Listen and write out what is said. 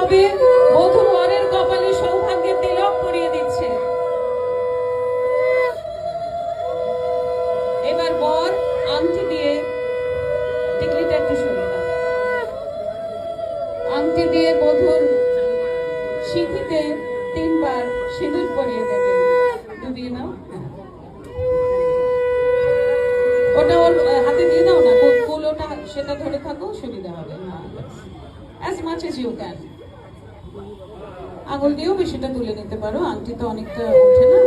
কবি বধূ বরের কপালে সৌভাগ্যের তিলক পরিয়ে দিচ্ছে। এবার বর আংটি দিয়ে, টিকলিটা একটু সরিয়ে দাও, আংটি দিয়ে বধূর সিঁথিতে 3 বার সিঁদুর পরিয়ে দেবে। ডুবিয়ে নাও, ওটা ওর হাতে দিয়ে দাও না, কুল ওটা সেটা ধরে থাকো, সুবিধা হবে। as much as you can, আঙুল দিয়েও বেশিটা তুলে নিতে পারো, আংটি তো অনেকটা ওঠে না।